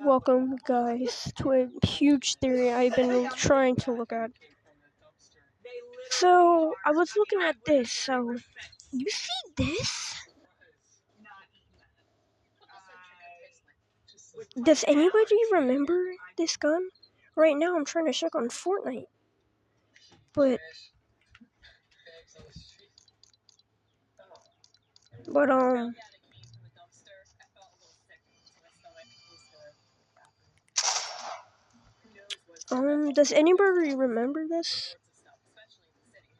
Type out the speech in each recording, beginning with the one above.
Welcome, guys, to a huge theory I've been trying to look at. So, I was looking at this, so, you see this? Does anybody remember this gun? Right now, I'm trying to check on Fortnite. But, does anybody remember this?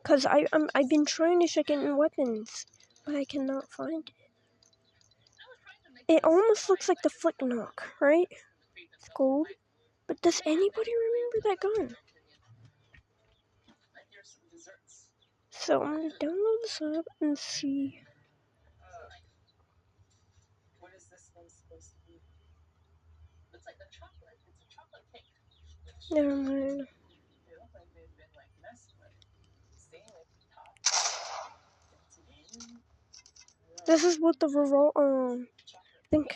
Cause I've been trying to check it in weapons, but I cannot find it. It almost looks like the flick knock, right? It's gold. But does anybody remember that gun? So I'm gonna download this up and see. Never mind. This is what the revolver. Think.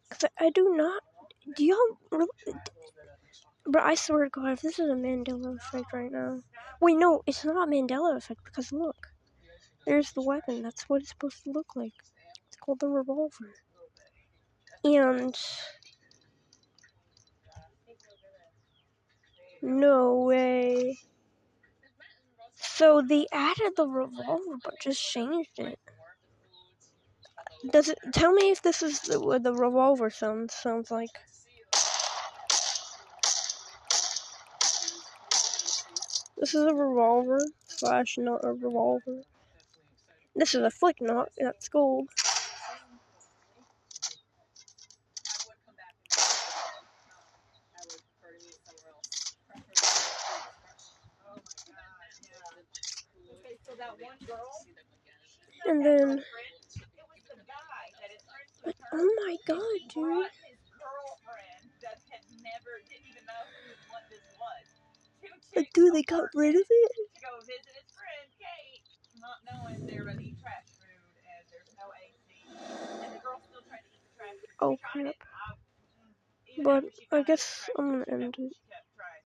Cause I do not. Do y'all really? But I swear to God, if this is a Mandela effect right now. Wait, no, it's not a Mandela effect because look, there's the weapon. That's what it's supposed to look like. It's called the revolver. And no way. So they added the revolver, but just changed it. Does it tell me if this is what the revolver sounds like? This is a revolver / not a revolver. This is a flick knock. That's gold. And then, but oh my God, dude. Like, dude, they got rid of it? Oh crap. But I guess I'm gonna end it.